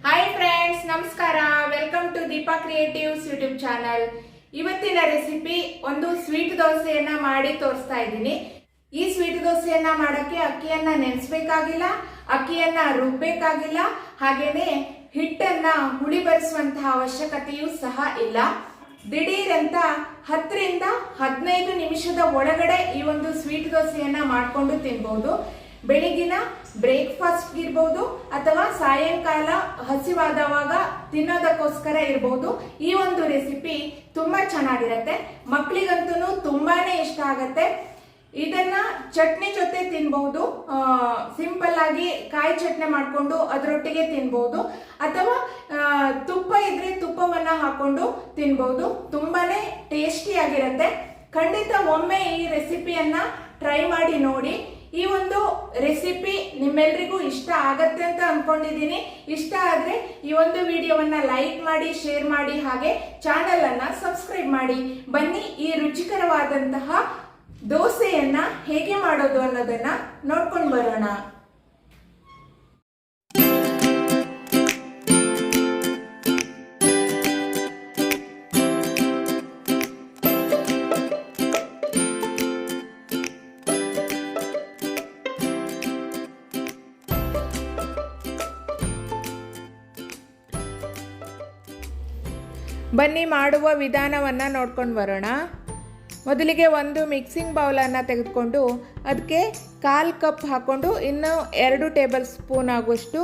Hi friends, ನಮಸ್ಕಾರ. Welcome to Deepa creatives YouTube channel. ಇವತ್ತಿನ recipe ಒಂದು ಸ್ವೀಟ್ ದೋಸೆಯನ್ನ ಮಾಡಿ ತೋರಿಸ್ತಾ ಇದ್ದೀನಿ. ಈ ಸ್ವೀಟ್ ದೋಸೆಯನ್ನ ಮಾಡೋಕ್ಕೆ ಅಕ್ಕಿಯನ್ನ ನೆನೆಸಬೇಕಾಗಿಲ್ಲ, ಅಕ್ಕಿಯನ್ನ ರುಬ್ಬಬೇಕಾಗಿಲ್ಲ, ಹಾಗೇನೆ ಹಿಟ್ಟನ್ನ ಹುಳಿ ಬರಿಸುವಂತಹ ಅವಶ್ಯಕತೆಯೂ ಸಹ ಇಲ್ಲ. ದಿಢೀರ್ ಅಂತ 10 ರಿಂದ 15 ನಿಮಿಷದ ಒಳಗಡೆ ಈ ಒಂದು ಸ್ವೀಟ್ ದೋಸೆಯನ್ನ ಮಾಡಿಕೊಂಡು ತಿನ್ಬಹುದು. ಬೆಳಿಗಿನ ಬ್ರೇಕ್ಫಾಸ್ಟ್ ಇರ್ಬೋದು ಅಥವಾ ಸಾಯಂಕಾಲ ಹಸಿವಾದವಾಗ ತಿನ್ನೋದಕ್ಕೋಸ್ಕರ ಇರ್ಬೋದು. ಈ ಒಂದು ರೆಸಿಪಿ ತುಂಬಾ ಚೆನ್ನಾಗಿರತ್ತೆ, ಮಕ್ಕಳಿಗಂತೂ ತುಂಬಾನೇ ಇಷ್ಟ ಆಗತ್ತೆ. ಇದನ್ನ ಚಟ್ನಿ ಜೊತೆ ತಿನ್ಬಹುದು, ಸಿಂಪಲ್ ಆಗಿ ಕಾಯಿ ಚಟ್ನಿ ಮಾಡ್ಕೊಂಡು ಅದರೊಟ್ಟಿಗೆ ತಿನ್ಬಹುದು, ಅಥವಾ ತುಪ್ಪ ಇದ್ರೆ ತುಪ್ಪವನ್ನ ಹಾಕೊಂಡು ತಿನ್ಬಹುದು. ತುಂಬಾನೇ ಟೇಸ್ಟಿ ಆಗಿರತ್ತೆ. ಖಂಡಿತ ಒಮ್ಮೆ ಈ ರೆಸಿಪಿಯನ್ನ ಟ್ರೈ ಮಾಡಿ ನೋಡಿ. ಈ ಒಂದು ರೆಸಿಪಿ ನಿಮ್ಮೆಲ್ರಿಗೂ ಇಷ್ಟ ಆಗತ್ತೆ ಅಂತ ಅನ್ಕೊಂಡಿದ್ದೀನಿ. ಇಷ್ಟ ಆದ್ರೆ ಈ ಒಂದು ವಿಡಿಯೋವನ್ನ ಲೈಕ್ ಮಾಡಿ, ಶೇರ್ ಮಾಡಿ, ಹಾಗೆ ಚಾನೆಲ್ ಅನ್ನ ಸಬ್ಸ್ಕ್ರೈಬ್ ಮಾಡಿ. ಬನ್ನಿ ಈ ರುಚಿಕರವಾದಂತಹ ದೋಸೆಯನ್ನ ಹೇಗೆ ಮಾಡೋದು ಅನ್ನೋದನ್ನ ನೋಡ್ಕೊಂಡು ಬರೋಣ. ಬನ್ನಿ ಮಾಡುವ ವಿಧಾನವನ್ನು ನೋಡ್ಕೊಂಡು ಬರೋಣ. ಮೊದಲಿಗೆ ಒಂದು ಮಿಕ್ಸಿಂಗ್ ಬೌಲನ್ನು ತೆಗೆದುಕೊಂಡು ಅದಕ್ಕೆ 1/4 ಕಪ್ ಹಾಕ್ಕೊಂಡು ಇನ್ನು 2 ಟೇಬಲ್ ಸ್ಪೂನ್ ಆಗುವಷ್ಟು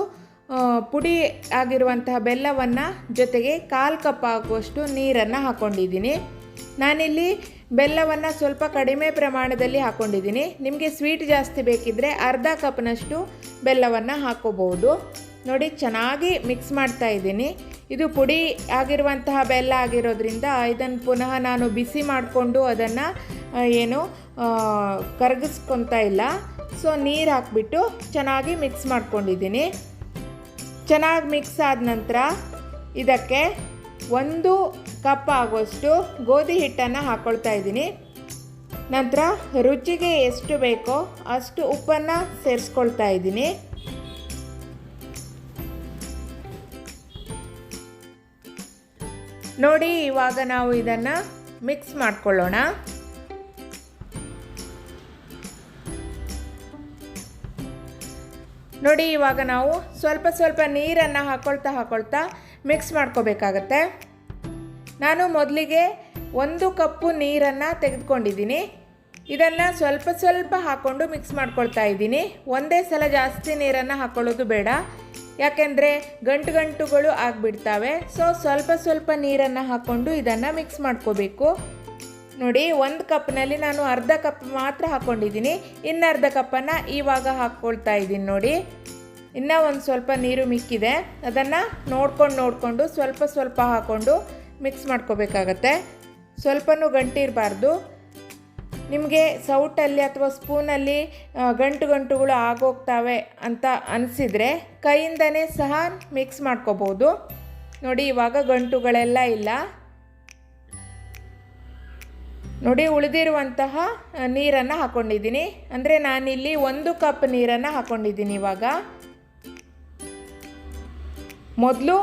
ಪುಡಿ ಆಗಿರುವಂತಹ ಬೆಲ್ಲವನ್ನು ಜೊತೆಗೆ 1/4 ಕಪ್ ಆಗುವಷ್ಟು ನೀರನ್ನು ಹಾಕ್ಕೊಂಡಿದ್ದೀನಿ. ನಾನಿಲ್ಲಿ ಬೆಲ್ಲವನ್ನು ಸ್ವಲ್ಪ ಕಡಿಮೆ ಪ್ರಮಾಣದಲ್ಲಿ ಹಾಕ್ಕೊಂಡಿದ್ದೀನಿ. ನಿಮಗೆ ಸ್ವೀಟ್ ಜಾಸ್ತಿ ಬೇಕಿದ್ದರೆ 1/2 ಕಪ್ನಷ್ಟು ಬೆಲ್ಲವನ್ನು ಹಾಕ್ಕೋಬಹುದು. ನೋಡಿ, ಚೆನ್ನಾಗಿ ಮಿಕ್ಸ್ ಮಾಡ್ತಾ ಇದ್ದೀನಿ. ಇದು ಪುಡಿ ಆಗಿರುವಂತಹ ಬೆಲ್ಲ ಆಗಿರೋದ್ರಿಂದ ಇದನ್ನು ಪುನಃ ನಾನು ಬಿಸಿ ಮಾಡಿಕೊಂಡು ಅದನ್ನು ಏನು ಕರಗಿಸ್ಕೊತಾ ಇಲ್ಲ. ಸೊ ನೀರು ಹಾಕಿಬಿಟ್ಟು ಚೆನ್ನಾಗಿ ಮಿಕ್ಸ್ ಮಾಡ್ಕೊಂಡಿದ್ದೀನಿ. ಚೆನ್ನಾಗಿ ಮಿಕ್ಸ್ ಆದ ನಂತರ ಇದಕ್ಕೆ 1 ಕಪ್ ಆಗೋಷ್ಟು ಗೋಧಿ ಹಿಟ್ಟನ್ನು ಹಾಕ್ಕೊಳ್ತಾ ಇದ್ದೀನಿ. ನಂತರ ರುಚಿಗೆ ಎಷ್ಟು ಬೇಕೋ ಅಷ್ಟು ಉಪ್ಪನ್ನು ಸೇರಿಸ್ಕೊಳ್ತಾ ಇದ್ದೀನಿ. ನೋಡಿ, ಇವಾಗ ನಾವು ಇದನ್ನು ಮಿಕ್ಸ್ ಮಾಡ್ಕೊಳ್ಳೋಣ. ನೋಡಿ, ಇವಾಗ ನಾವು ಸ್ವಲ್ಪ ಸ್ವಲ್ಪ ನೀರನ್ನು ಹಾಕ್ಕೊಳ್ತಾ ಮಿಕ್ಸ್ ಮಾಡ್ಕೋಬೇಕಾಗತ್ತೆ. ನಾನು ಮೊದಲಿಗೆ 1 ಕಪ್ಪು ನೀರನ್ನು ತೆಗೆದುಕೊಂಡಿದ್ದೀನಿ. ಇದನ್ನು ಸ್ವಲ್ಪ ಸ್ವಲ್ಪ ಹಾಕ್ಕೊಂಡು ಮಿಕ್ಸ್ ಮಾಡ್ಕೊಳ್ತಾ ಇದ್ದೀನಿ. ಒಂದೇ ಸಲ ಜಾಸ್ತಿ ನೀರನ್ನು ಹಾಕ್ಕೊಳ್ಳೋದು ಬೇಡ, ಯಾಕೆಂದರೆ ಗಂಟುಗಳು ಆಗಿಬಿಡ್ತವೆ. ಸೊ ಸ್ವಲ್ಪ ಸ್ವಲ್ಪ ನೀರನ್ನು ಹಾಕ್ಕೊಂಡು ಇದನ್ನು ಮಿಕ್ಸ್ ಮಾಡ್ಕೋಬೇಕು. ನೋಡಿ, 1 ಕಪ್ನಲ್ಲಿ ನಾನು 1/2 ಕಪ್ ಮಾತ್ರ ಹಾಕ್ಕೊಂಡಿದ್ದೀನಿ. ಇನ್ನು 1/2 ಕಪ್ಪನ್ನು ಇವಾಗ ಹಾಕ್ಕೊಳ್ತಾ ಇದ್ದೀನಿ. ನೋಡಿ, ಇನ್ನೂ ಒಂದು ಸ್ವಲ್ಪ ನೀರು ಮಿಕ್ಕಿದೆ. ಅದನ್ನು ನೋಡಿಕೊಂಡು ಸ್ವಲ್ಪ ಸ್ವಲ್ಪ ಹಾಕ್ಕೊಂಡು ಮಿಕ್ಸ್ ಮಾಡ್ಕೋಬೇಕಾಗತ್ತೆ. ಸ್ವಲ್ಪನೂ ಗಂಟಿರಬಾರ್ದು. ನಿಮಗೆ ಸೌಟಲ್ಲಿ ಅಥವಾ ಸ್ಪೂನಲ್ಲಿ ಗಂಟುಗಳು ಆಗೋಗ್ತವೆ ಅಂತ ಅನಿಸಿದರೆ ಕೈಯಿಂದನೇ ಸಹ ಮಿಕ್ಸ್ ಮಾಡ್ಕೋಬೋದು. ನೋಡಿ, ಇವಾಗ ಗಂಟುಗಳೆಲ್ಲ ಇಲ್ಲ. ನೋಡಿ, ಉಳಿದಿರುವಂತಹ ನೀರನ್ನು ಹಾಕ್ಕೊಂಡಿದ್ದೀನಿ. ಅಂದರೆ ನಾನಿಲ್ಲಿ 1 ಕಪ್ ನೀರನ್ನು ಹಾಕ್ಕೊಂಡಿದ್ದೀನಿ. ಇವಾಗ ಮೊದಲು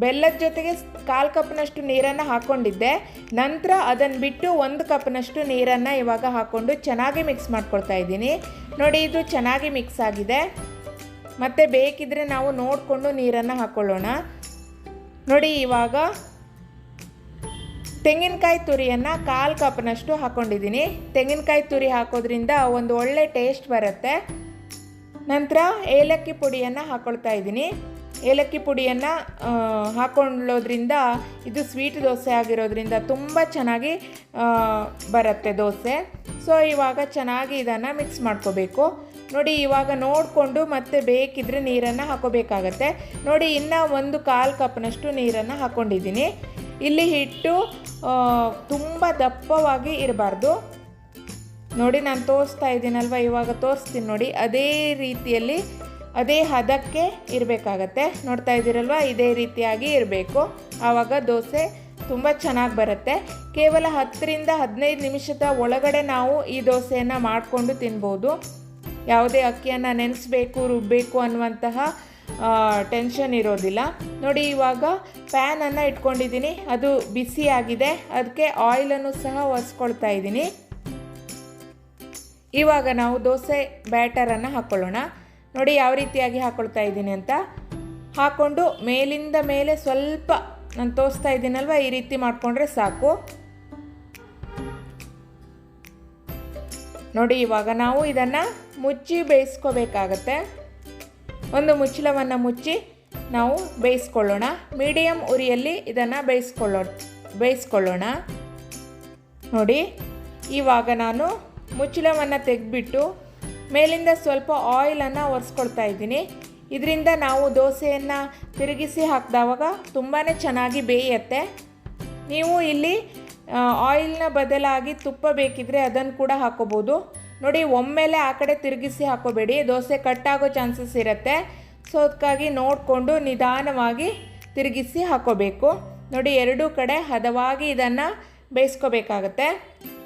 ಬೆಲ್ಲದ ಜೊತೆಗೆ 1/4 ಕಪ್ನಷ್ಟು ನೀರನ್ನು ಹಾಕ್ಕೊಂಡಿದ್ದೆ. ನಂತರ ಅದನ್ನು ಬಿಟ್ಟು 1 ಕಪ್ನಷ್ಟು ನೀರನ್ನು ಇವಾಗ ಹಾಕ್ಕೊಂಡು ಚೆನ್ನಾಗಿ ಮಿಕ್ಸ್ ಮಾಡ್ಕೊಳ್ತಾ ಇದ್ದೀನಿ. ನೋಡಿ, ಇದು ಚೆನ್ನಾಗಿ ಮಿಕ್ಸ್ ಆಗಿದೆ. ಮತ್ತು ಬೇಕಿದ್ದರೆ ನಾವು ನೋಡಿಕೊಂಡು ನೀರನ್ನು ಹಾಕ್ಕೊಳ್ಳೋಣ. ನೋಡಿ, ಇವಾಗ ತೆಂಗಿನಕಾಯಿ ತುರಿಯನ್ನು 1/4 ಕಪ್ನಷ್ಟು ಹಾಕ್ಕೊಂಡಿದ್ದೀನಿ. ತೆಂಗಿನಕಾಯಿ ತುರಿ ಹಾಕೋದ್ರಿಂದ ಒಂದು ಒಳ್ಳೆ ಟೇಸ್ಟ್ ಬರುತ್ತೆ. ನಂತರ ಏಲಕ್ಕಿ ಪುಡಿಯನ್ನು ಹಾಕ್ಕೊಳ್ತಾ ಇದ್ದೀನಿ. ಏಲಕ್ಕಿ ಪುಡಿಯನ್ನು ಹಾಕ್ಕೊಳ್ಳೋದ್ರಿಂದ ಇದು ಸ್ವೀಟ್ ದೋಸೆ ಆಗಿರೋದ್ರಿಂದ ತುಂಬ ಚೆನ್ನಾಗಿ ಬರುತ್ತೆ ದೋಸೆ. ಸೊ ಇವಾಗ ಚೆನ್ನಾಗಿ ಇದನ್ನು ಮಿಕ್ಸ್ ಮಾಡ್ಕೋಬೇಕು. ನೋಡಿ, ಇವಾಗ ನೋಡಿಕೊಂಡು ಮತ್ತೆ ಬೇಕಿದ್ದರೆ ನೀರನ್ನು ಹಾಕೋಬೇಕಾಗತ್ತೆ. ನೋಡಿ, ಇನ್ನೂ 1/4 ಕಪ್ನಷ್ಟು ನೀರನ್ನು ಹಾಕ್ಕೊಂಡಿದ್ದೀನಿ. ಇಲ್ಲಿ ಹಿಟ್ಟು ತುಂಬ ದಪ್ಪವಾಗಿ ಇರಬಾರ್ದು. ನೋಡಿ, ನಾನು ತೋರಿಸ್ತಾ ಇದ್ದೀನಲ್ವ, ಇವಾಗ ತೋರಿಸ್ತೀನಿ ನೋಡಿ. ಅದೇ ರೀತಿಯಲ್ಲಿ ಅದೇ ಹದಕ್ಕೆ ಇರಬೇಕಾಗತ್ತೆ. ನೋಡ್ತಾ ಇದ್ದೀರಲ್ವ, ಇದೇ ರೀತಿಯಾಗಿ ಇರಬೇಕು. ಆವಾಗ ದೋಸೆ ತುಂಬ ಚೆನ್ನಾಗಿ ಬರುತ್ತೆ. ಕೇವಲ 10 ರಿಂದ 15 ನಿಮಿಷದ ಒಳಗಡೆ ನಾವು ಈ ದೋಸೆಯನ್ನು ಮಾಡಿಕೊಂಡು ತಿನ್ಬೋದು. ಯಾವುದೇ ಅಕ್ಕಿಯನ್ನು ನೆನೆಸಬೇಕು ರುಬ್ಬಬೇಕು ಅನ್ನುವಂತಹ ಟೆನ್ಷನ್ ಇರೋದಿಲ್ಲ. ನೋಡಿ ಇವಾಗ ಪ್ಯಾನನ್ನು ಇಟ್ಕೊಂಡಿದ್ದೀನಿ, ಅದು ಬಿಸಿಯಾಗಿದೆ, ಅದಕ್ಕೆ ಆಯಿಲನ್ನು ಸಹ ಒರೆಸ್ಕೊಳ್ತಾ ಇದ್ದೀನಿ. ಇವಾಗ ನಾವು ದೋಸೆ ಬ್ಯಾಟರನ್ನು ಹಾಕ್ಕೊಳ್ಳೋಣ. ನೋಡಿ ಯಾವ ರೀತಿಯಾಗಿ ಹಾಕ್ಕೊಳ್ತಾ ಇದ್ದೀನಿ ಅಂತ. ಹಾಕ್ಕೊಂಡು ಮೇಲಿಂದ ಮೇಲೆ ಸ್ವಲ್ಪ ನಾನು ತೋರಿಸ್ತಾ ಇದ್ದೀನಲ್ವ, ಈ ರೀತಿ ಮಾಡಿಕೊಂಡ್ರೆ ಸಾಕು. ನೋಡಿ ಇವಾಗ ನಾವು ಇದನ್ನು ಮುಚ್ಚಿ ಬೇಯಿಸ್ಕೋಬೇಕಾಗತ್ತೆ. ಒಂದು ಮುಚ್ಚಳವನ್ನು ಮುಚ್ಚಿ ನಾವು ಬೇಯಿಸ್ಕೊಳ್ಳೋಣ. ಮೀಡಿಯಮ್ ಉರಿಯಲ್ಲಿ ಇದನ್ನು ಬೇಯಿಸ್ಕೊಳ್ಳೋಣ. ನೋಡಿ ಇವಾಗ ನಾನು ಮುಚ್ಚಳವನ್ನು ತೆಗೆದ್ಬಿಟ್ಟು ಮೇಲಿಂದ ಸ್ವಲ್ಪ ಆಯಿಲನ್ನು ಒರೆಸ್ಕೊಳ್ತಾ ಇದ್ದೀನಿ. ಇದರಿಂದ ನಾವು ದೋಸೆಯನ್ನು ತಿರುಗಿಸಿ ಹಾಕಿದವಾಗ ತುಂಬಾ ಚೆನ್ನಾಗಿ ಬೇಯುತ್ತೆ. ನೀವು ಇಲ್ಲಿ ಆಯಿಲ್ನ ಬದಲಾಗಿ ತುಪ್ಪ ಬೇಕಿದ್ರೆ ಅದನ್ನು ಕೂಡ ಹಾಕೋಬೋದು. ನೋಡಿ ಒಮ್ಮೆಲೆ ಆ ಕಡೆ ತಿರುಗಿಸಿ ಹಾಕೋಬೇಡಿ, ದೋಸೆ ಕಟ್ಟಾಗೋ ಚಾನ್ಸಸ್ ಇರುತ್ತೆ. ಸೊ ಅದಕ್ಕಾಗಿ ನೋಡಿಕೊಂಡು ನಿಧಾನವಾಗಿ ತಿರುಗಿಸಿ ಹಾಕೋಬೇಕು. ನೋಡಿ ಎರಡೂ ಕಡೆ ಹದವಾಗಿ ಇದನ್ನು ಬೇಯಿಸ್ಕೋಬೇಕಾಗತ್ತೆ.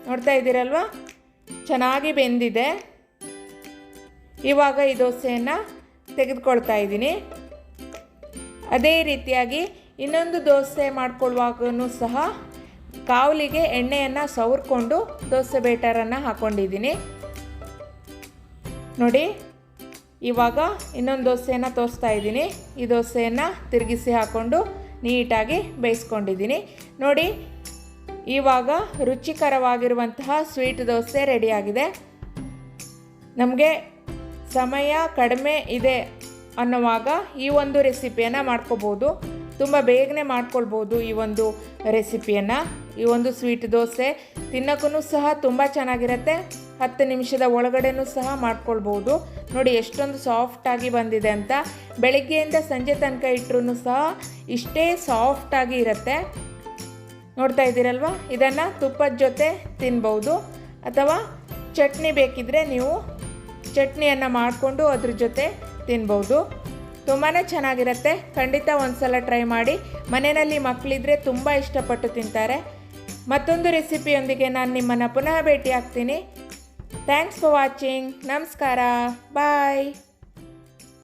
ನೋಡ್ತಾ ಇದ್ದೀರಲ್ವ, ಚೆನ್ನಾಗಿ ಬೆಂದಿದೆ. ಇವಾಗ ಈ ದೋಸೆಯನ್ನು ತೆಗೆದುಕೊಳ್ತಾ ಇದ್ದೀನಿ. ಅದೇ ರೀತಿಯಾಗಿ ಇನ್ನೊಂದು ದೋಸೆ ಮಾಡ್ಕೊಳ್ಳುವಾಗೂ ಸಹ ಕಾವಲಿಗೆ ಎಣ್ಣೆಯನ್ನು ಸವರ್ಕೊಂಡು ದೋಸೆ ಬೇಟರನ್ನು ಹಾಕ್ಕೊಂಡಿದ್ದೀನಿ. ನೋಡಿ ಇವಾಗ ಇನ್ನೊಂದು ದೋಸೆಯನ್ನು ತೋರಿಸ್ತಾ ಇದ್ದೀನಿ. ಈ ದೋಸೆಯನ್ನು ತಿರುಗಿಸಿ ಹಾಕ್ಕೊಂಡು ನೀಟಾಗಿ ಬೇಯಿಸ್ಕೊಂಡಿದ್ದೀನಿ. ನೋಡಿ ಇವಾಗ ರುಚಿಕರವಾಗಿರುವಂತಹ ಸ್ವೀಟ್ ದೋಸೆ ರೆಡಿಯಾಗಿದೆ. ನಮಗೆ ಸಮಯ ಕಡಿಮೆ ಇದೆ ಅನ್ನುವಾಗ ಈ ಒಂದು ರೆಸಿಪಿಯನ್ನು ಮಾಡ್ಕೋಬೋದು. ತುಂಬ ಬೇಗನೆ ಮಾಡ್ಕೊಳ್ಬೋದು ಈ ಒಂದು ರೆಸಿಪಿಯನ್ನು. ಈ ಒಂದು ಸ್ವೀಟ್ ದೋಸೆ ತಿನ್ನೋಕ್ಕೂ ಸಹ ತುಂಬ ಚೆನ್ನಾಗಿರುತ್ತೆ. 10 ನಿಮಿಷದ ಒಳಗಡೆನೂ ಸಹ ಮಾಡ್ಕೊಳ್ಬೋದು. ನೋಡಿ ಎಷ್ಟೊಂದು ಸಾಫ್ಟಾಗಿ ಬಂದಿದೆ ಅಂತ. ಬೆಳಗ್ಗೆಯಿಂದ ಸಂಜೆ ತನಕ ಇಟ್ಟರೂ ಸಹ ಇಷ್ಟೇ ಸಾಫ್ಟಾಗಿ ಇರುತ್ತೆ. ನೋಡ್ತಾ ಇದ್ದೀರಲ್ವ, ಇದನ್ನು ತುಪ್ಪದ ಜೊತೆ ತಿನ್ಬೋದು, ಅಥವಾ ಚಟ್ನಿ ಬೇಕಿದ್ದರೆ ನೀವು ಚಟ್ನಿಯನ್ನು ಮಾಡಿಕೊಂಡು ಅದ್ರ ಜೊತೆ ತಿನ್ಬೋದು. ತುಂಬಾ ಚೆನ್ನಾಗಿರುತ್ತೆ. ಖಂಡಿತ ಒಂದು ಸಲ ಟ್ರೈ ಮಾಡಿ. ಮನೆಯಲ್ಲಿ ಮಕ್ಕಳಿದ್ರೆ ತುಂಬ ಇಷ್ಟಪಟ್ಟು ತಿಂತಾರೆ. ಮತ್ತೊಂದು ರೆಸಿಪಿಯೊಂದಿಗೆ ನಾನು ನಿಮ್ಮನ್ನು ಪುನಃ ಭೇಟಿ ಆಗ್ತೀನಿ. Thanks for watching. ನಮಸ್ಕಾರ. ಬಾಯ್.